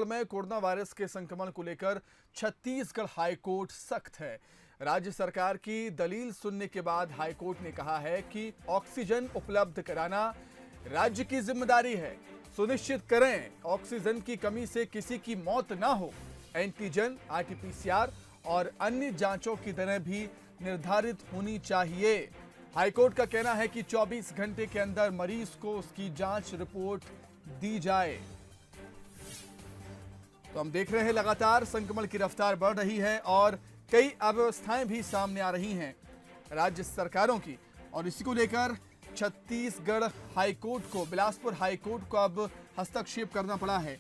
में corona virus के संक्रमण को लेकर छत्तीसगढ़ हाईकोर्ट सख्त है। राज्य सरकार की दलील सुनने के बाद हाईकोर्ट ने कहा है कि ऑक्सीजन उपलब्ध कराना राज्य की जिम्मेदारी है। सुनिश्चित करें ऑक्सीजन की कमी से किसी की मौत ना हो। एंटीजन, आरटीपीसीआर और अन्य जांचों की दरें भी निर्धारित होनी चाहिए। हाईकोर्ट का कहना है कि 24 घंटे के अंदर मरीज को उसकी जांच रिपोर्ट दी जाए। तो हम देख रहे हैं लगातार संक्रमण की रफ्तार बढ़ रही है और कई अव्यवस्थाएं भी सामने आ रही हैं राज्य सरकारों की, और इसी को लेकर छत्तीसगढ़ हाईकोर्ट को, बिलासपुर हाईकोर्ट को अब हस्तक्षेप करना पड़ा है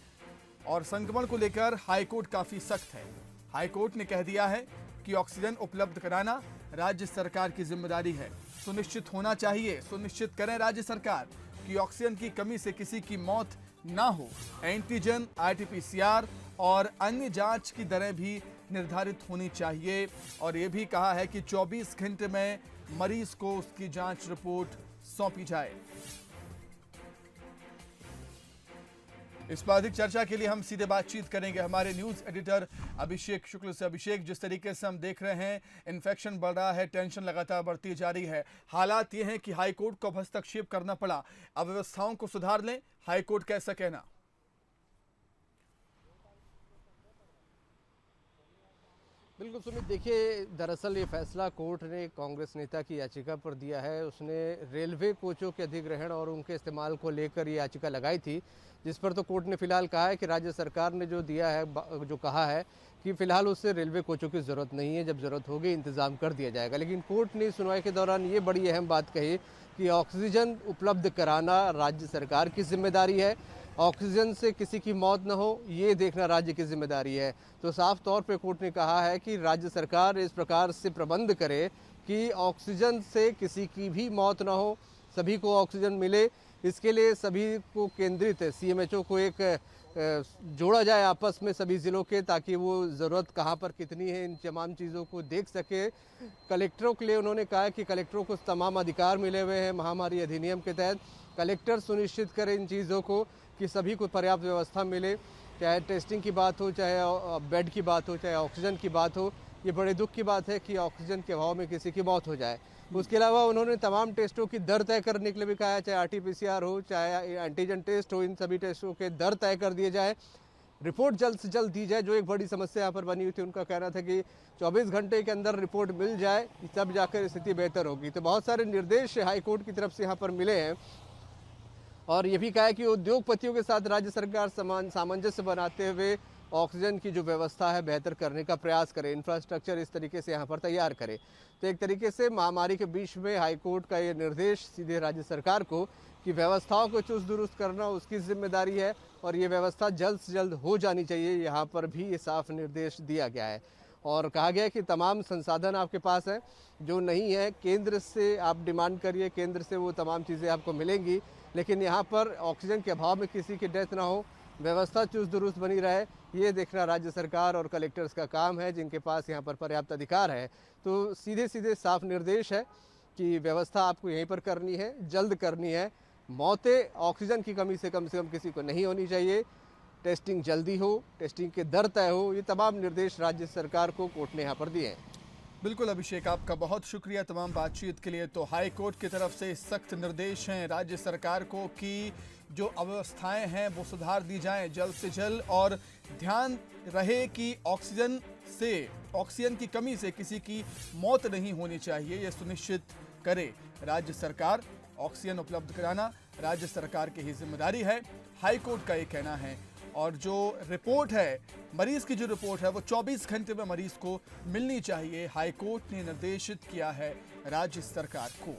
और संक्रमण को लेकर हाईकोर्ट काफी सख्त है। हाईकोर्ट ने कह दिया है कि ऑक्सीजन उपलब्ध कराना राज्य सरकार की जिम्मेदारी है। सुनिश्चित होना चाहिए, सुनिश्चित करें राज्य सरकार कि ऑक्सीजन की कमी से किसी की मौत ना हो। एंटीजन, आरटीपीसीआर और अन्य जांच की दरें भी निर्धारित होनी चाहिए और यह भी कहा है कि 24 घंटे में मरीज को उसकी जांच रिपोर्ट सौंपी जाए। इस पर अधिक चर्चा के लिए हम सीधे बातचीत करेंगे हमारे न्यूज एडिटर अभिषेक शुक्ल से। अभिषेक, जिस तरीके से हम देख रहे हैं इन्फेक्शन बढ़ रहा है, टेंशन लगातार बढ़ती जा रही है, हालात ये हैं कि हाईकोर्ट को हस्तक्षेप करना पड़ा। अव्यवस्थाओं को सुधार लें, हाईकोर्ट का ऐसा कहना। बिल्कुल सुमित, देखिए दरअसल ये फैसला कोर्ट ने कांग्रेस नेता की याचिका पर दिया है। उसने रेलवे कोचों के अधिग्रहण और उनके इस्तेमाल को लेकर ये याचिका लगाई थी, जिस पर तो कोर्ट ने फिलहाल कहा है कि राज्य सरकार ने जो दिया है, जो कहा है कि फिलहाल उससे रेलवे कोचों की ज़रूरत नहीं है, जब ज़रूरत होगी इंतज़ाम कर दिया जाएगा। लेकिन कोर्ट ने सुनवाई के दौरान ये बड़ी अहम बात कही कि ऑक्सीजन उपलब्ध कराना राज्य सरकार की जिम्मेदारी है। ऑक्सीजन से किसी की मौत न हो, ये देखना राज्य की जिम्मेदारी है। तो साफ तौर पे कोर्ट ने कहा है कि राज्य सरकार इस प्रकार से प्रबंध करे कि ऑक्सीजन से किसी की भी मौत न हो, सभी को ऑक्सीजन मिले। इसके लिए सभी को केंद्रित सीएमएचओ को एक जोड़ा जाए आपस में सभी ज़िलों के, ताकि वो ज़रूरत कहाँ पर कितनी है इन तमाम चीज़ों को देख सके। कलेक्टरों के लिए उन्होंने कहा कि कलेक्टरों को तमाम अधिकार मिले हुए हैं महामारी अधिनियम के तहत। कलेक्टर सुनिश्चित करें इन चीज़ों को कि सभी को पर्याप्त व्यवस्था मिले, चाहे टेस्टिंग की बात हो, चाहे बेड की बात हो, चाहे ऑक्सीजन की बात हो। ये बड़े दुख की बात है कि ऑक्सीजन के अभाव में किसी की मौत हो जाए। उसके अलावा उन्होंने तमाम टेस्टों की दर तय करने के लिए भी कहा है, चाहे आरटीपीसीआर हो, चाहे एंटीजन टेस्ट हो, इन सभी टेस्टों के दर तय कर दिए जाए। रिपोर्ट जल्द से जल्द दी जाए, जो एक बड़ी समस्या यहाँ पर बनी हुई थी। उनका कहना था कि 24 घंटे के अंदर रिपोर्ट मिल जाए, तब जाकर स्थिति बेहतर होगी। तो बहुत सारे निर्देश हाईकोर्ट की तरफ से यहाँ पर मिले हैं और ये भी कहा है कि उद्योगपतियों के साथ राज्य सरकार सामंजस्य बनाते हुए ऑक्सीजन की जो व्यवस्था है बेहतर करने का प्रयास करे, इंफ्रास्ट्रक्चर इस तरीके से यहाँ पर तैयार करे। तो एक तरीके से महामारी के बीच में हाईकोर्ट का ये निर्देश सीधे राज्य सरकार को कि व्यवस्थाओं को चुस्त दुरुस्त करना उसकी जिम्मेदारी है और ये व्यवस्था जल्द से जल्द हो जानी चाहिए। यहाँ पर भी ये साफ निर्देश दिया गया है और कहा गया है कि तमाम संसाधन आपके पास है, जो नहीं है केंद्र से आप डिमांड करिए, केंद्र से वो तमाम चीज़ें आपको मिलेंगी। लेकिन यहाँ पर ऑक्सीजन के अभाव में किसी की डेथ ना हो, व्यवस्था चुस्त दुरुस्त बनी रहे, ये देखना राज्य सरकार और कलेक्टर्स का काम है, जिनके पास यहाँ पर पर्याप्त अधिकार है। तो सीधे सीधे साफ निर्देश है कि व्यवस्था आपको यहीं पर करनी है, जल्द करनी है। मौतें ऑक्सीजन की कमी से कम किसी को नहीं होनी चाहिए। टेस्टिंग जल्दी हो, टेस्टिंग के दर तय हो, ये तमाम निर्देश राज्य सरकार को कोर्ट ने यहाँ पर दिए हैं। बिल्कुल अभिषेक, आपका बहुत शुक्रिया तमाम बातचीत के लिए। तो हाई कोर्ट की तरफ से सख्त निर्देश हैं राज्य सरकार को कि जो अव्यवस्थाएं हैं वो सुधार दी जाएं जल्द से जल्द, और ध्यान रहे कि ऑक्सीजन की कमी से किसी की मौत नहीं होनी चाहिए, ये सुनिश्चित करे राज्य सरकार। ऑक्सीजन उपलब्ध कराना राज्य सरकार की ही जिम्मेदारी है, हाई कोर्ट का ये कहना है। और जो रिपोर्ट है, मरीज की जो रिपोर्ट है वो 24 घंटे में मरीज को मिलनी चाहिए, हाईकोर्ट ने निर्देशित किया है राज्य सरकार को।